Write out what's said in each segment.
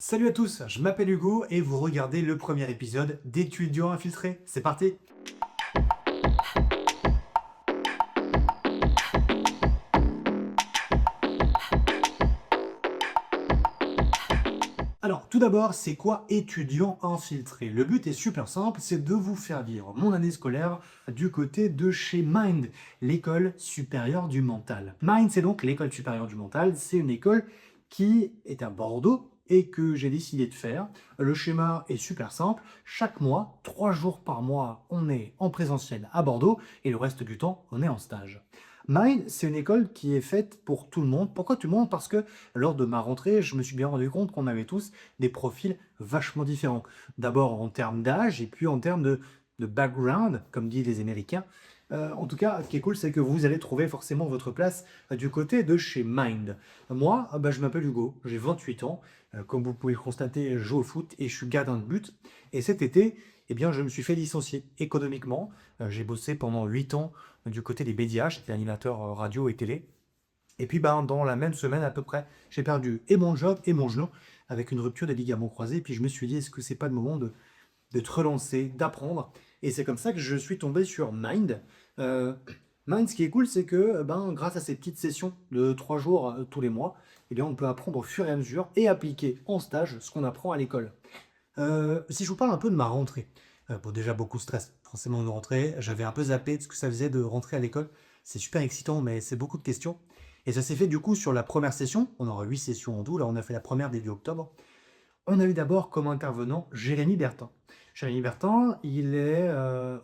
Salut à tous, je m'appelle Hugo et vous regardez le premier épisode d'Étudiants infiltrés. C'est parti! Alors, tout d'abord, c'est quoi étudiant infiltré? Le but est super simple, c'est de vous faire vivre mon année scolaire du côté de chez Mind, l'école supérieure du mental. Mind, c'est donc l'école supérieure du mental, c'est une école qui est à Bordeaux et que j'ai décidé de faire. Le schéma est super simple, chaque mois, 3 jours par mois, on est en présentiel à Bordeaux et le reste du temps, on est en stage. Mind, c'est une école qui est faite pour tout le monde. Pourquoi tout le monde? Parce que lors de ma rentrée, je me suis bien rendu compte qu'on avait tous des profils vachement différents. D'abord en termes d'âge et puis en termes de background, comme disent les Américains. En tout cas, ce qui est cool, c'est que vous allez trouver forcément votre place du côté de chez Mind. Moi, je m'appelle Hugo, j'ai 28 ans. Comme vous pouvez le constater, je joue au foot et je suis gardien de but. Et cet été, eh bien, je me suis fait licencier économiquement. J'ai bossé pendant 8 ans du côté des médias, j'étais animateur radio et télé. Et puis dans la même semaine à peu près, j'ai perdu et mon job et mon genou avec une rupture des ligaments croisés. Et puis je me suis dit, est-ce que c'est pas le moment de te relancer, d'apprendre? Et c'est comme ça que je suis tombé sur Mind. Euh, Mind, ce qui est cool, c'est que grâce à ces petites sessions de 3 jours tous les mois, eh bien, on peut apprendre au fur et à mesure et appliquer en stage ce qu'on apprend à l'école. Si je vous parle un peu de ma rentrée, bon déjà beaucoup de stress, forcément une rentrée, j'avais un peu zappé de ce que ça faisait de rentrer à l'école. C'est super excitant, mais c'est beaucoup de questions. Et ça s'est fait du coup sur la première session, on aura 8 sessions en tout, là on a fait la première début octobre. On a eu d'abord comme intervenant Jérémy Bertin. Jérémy Bertin, il est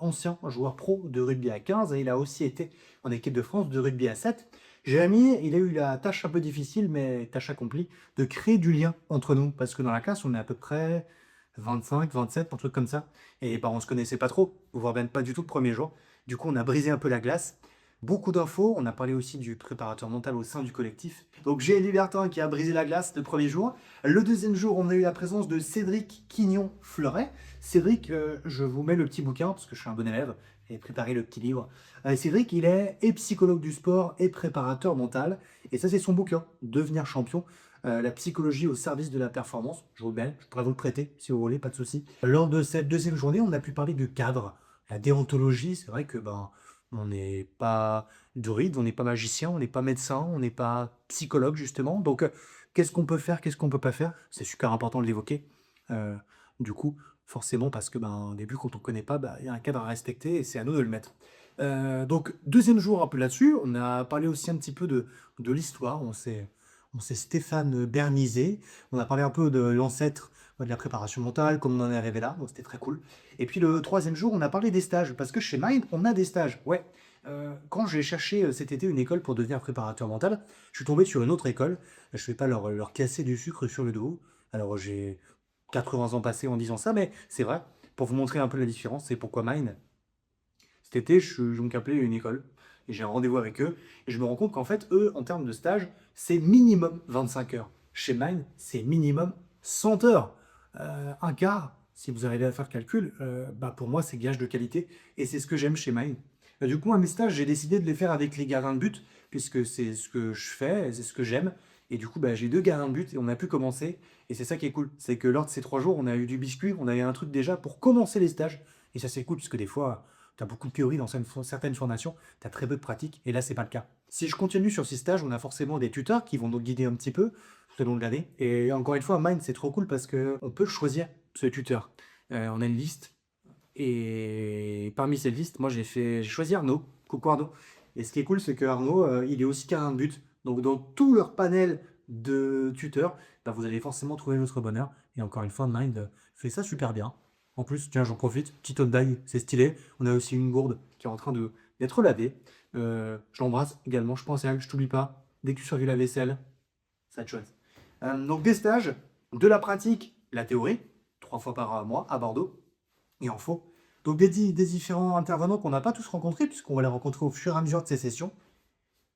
ancien joueur pro de rugby à 15 et il a aussi été en équipe de France de rugby à 7. Jérémy, il a eu la tâche un peu difficile, mais tâche accomplie, de créer du lien entre nous, parce que dans la classe, on est à peu près 25, 27, un truc comme ça. Et on se connaissait pas trop, voire même pas du tout le premier jour. Du coup, on a brisé un peu la glace. Beaucoup d'infos, on a parlé aussi du préparateur mental au sein du collectif. Donc j'ai Libertin qui a brisé la glace le premier jour. Le deuxième jour, on a eu la présence de Cédric Quignon-Fleuret. Cédric, je vous mets le petit bouquin, parce que je suis un bon élève, et préparé le petit livre. Cédric, il est et psychologue du sport et préparateur mental. Et ça, c'est son bouquin, Devenir champion. La psychologie au service de la performance. Je vous le mets, je pourrais vous le prêter si vous voulez, pas de souci. Lors de cette deuxième journée, on a pu parler de cadre. La déontologie, c'est vrai que on n'est pas druide, on n'est pas magicien, on n'est pas médecin, on n'est pas psychologue justement. Donc, qu'est-ce qu'on peut faire, qu'est-ce qu'on peut pas faire? C'est super important de l'évoquer. Euh, du coup, forcément, parce que au début, quand on ne connaît pas, il y a un cadre à respecter et c'est à nous de le mettre. Donc, deuxième jour un peu là-dessus, on a parlé aussi un petit peu de l'histoire. On s'est Stéphane Bernisé. On a parlé un peu de l'ancêtre de la préparation mentale, comment on en est arrivé là. Donc, c'était très cool. Et puis le troisième jour, on a parlé des stages, parce que chez Mind, on a des stages. Ouais. Quand j'ai cherché cet été une école pour devenir préparateur mental, je suis tombé sur une autre école. Je ne vais pas leur casser du sucre sur le dos. Alors j'ai 80 ans passés en disant ça, mais c'est vrai, pour vous montrer un peu la différence, c'est pourquoi Mind. Cet été, je suis donc appelé à une école, et j'ai un rendez-vous avec eux, et je me rends compte qu'en fait, eux, en termes de stage, c'est minimum 25 heures. Chez Mind, c'est minimum 100 heures. Un quart, si vous arrivez à faire le calcul, pour moi, c'est gage de qualité, et c'est ce que j'aime chez Mind. Du coup, à mes stages, j'ai décidé de les faire avec les gardiens de but, puisque c'est ce que je fais, c'est ce que j'aime. Et du coup, j'ai 2 gardiens de but et on a pu commencer. Et c'est ça qui est cool. C'est que lors de ces 3 jours, on a eu du biscuit, on a eu un truc déjà pour commencer les stages. Et ça, c'est cool, puisque des fois, tu as beaucoup de théorie dans certaines formations, tu as très peu de pratique, et là, c'est pas le cas. Si je continue sur ces stages, on a forcément des tuteurs qui vont nous guider un petit peu tout au long de l'année. Et encore une fois, Mind, c'est trop cool parce qu'on peut choisir ce tuteur. On a une liste, et parmi cette liste, moi, j'ai choisi Arnaud. Coucou Arnaud. Et ce qui est cool, c'est que Arnaud, il est aussi gardien de but. Donc, dans tout leur panel de tuteurs, vous allez forcément trouver votre bonheur. Et encore une fois, Mind fait ça super bien. En plus, tiens, j'en profite, petit Hyundai, c'est stylé. On a aussi une gourde qui est en train d'être lavée. Je l'embrasse également, je pense à elle, je t'oublie pas. Dès que tu surveilles la vaisselle, ça te chouette. Donc des stages, de la pratique, la théorie, 3 fois par mois à Bordeaux, et en faux. Donc des différents intervenants qu'on n'a pas tous rencontrés, puisqu'on va les rencontrer au fur et à mesure de ces sessions.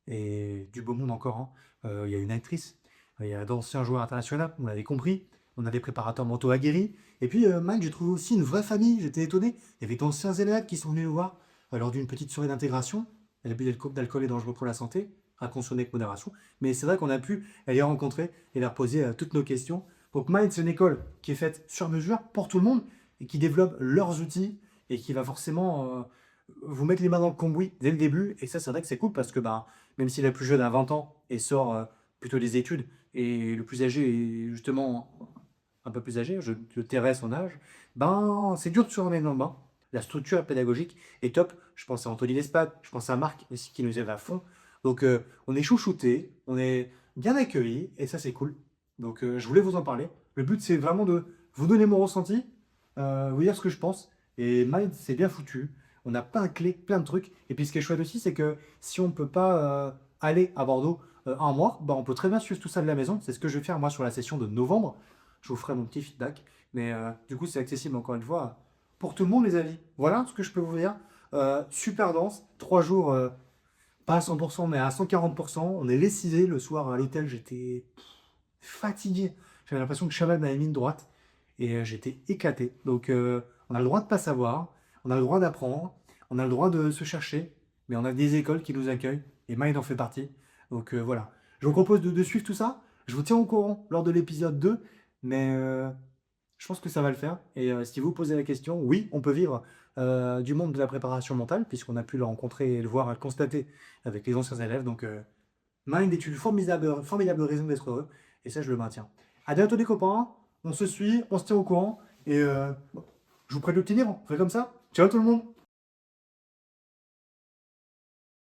Et du beau monde encore, hein. Il y a une actrice, il y a d'anciens joueurs internationaux, on l'avait compris. On a des préparateurs mentaux aguerris. Et puis, Mike, j'ai trouvé aussi une vraie famille, j'étais étonné. Il y avait d'anciens élèves qui sont venus nous voir lors d'une petite soirée d'intégration. L'abus d'alcool est dangereux pour la santé, à consommer avec modération. Mais c'est vrai qu'on a pu les rencontrer et leur poser toutes nos questions Donc Mind, c'est une école qui est faite sur mesure pour tout le monde et qui développe leurs outils et qui va forcément vous mettre les mains dans le cambouis dès le début. Et ça, c'est vrai que c'est cool parce que bah, même si la plus jeune a 20 ans et sort plutôt des études, et le plus âgé est justement un peu plus âgé, je tairai son âge, ben c'est dur de se remettre dans le bain. La structure pédagogique est top. Je pense à Anthony Lespat, je pense à Marc aussi qui nous aide à fond. Donc on est chouchouté, on est bien accueillis et ça c'est cool. Donc je voulais vous en parler. Le but c'est vraiment de vous donner mon ressenti, vous dire ce que je pense. Et Mind c'est bien foutu. On a plein de clés, plein de trucs. Et puis ce qui est chouette aussi c'est que si on ne peut pas aller à Bordeaux un mois, ben, on peut très bien suivre tout ça de la maison. C'est ce que je vais faire moi sur la session de novembre. Je vous ferai mon petit feedback. Mais du coup, c'est accessible encore une fois pour tout le monde, les avis. Voilà ce que je peux vous dire. Super dense, 3 jours, pas à 100%, mais à 140%. On est lessivé le soir à l'hôtel. J'étais fatigué. J'avais l'impression que Chaval m'avait mis une droite et j'étais éclaté. Donc, on a le droit de pas savoir, on a le droit d'apprendre, on a le droit de se chercher, mais on a des écoles qui nous accueillent et Mind en fait partie. Donc, voilà. Je vous propose de suivre tout ça. Je vous tiens au courant lors de l'épisode 2, mais je pense que ça va le faire. Et si vous posez la question, oui, on peut vivre du monde de la préparation mentale, puisqu'on a pu le rencontrer et le voir, et le constater avec les anciens élèves. Donc, Mind est une formidable, formidable raison d'être heureux, et ça, je le maintiens. À bientôt, les copains. On se suit, on se tient au courant, et je vous prête le petit livre. On fait comme ça. Ciao tout le monde!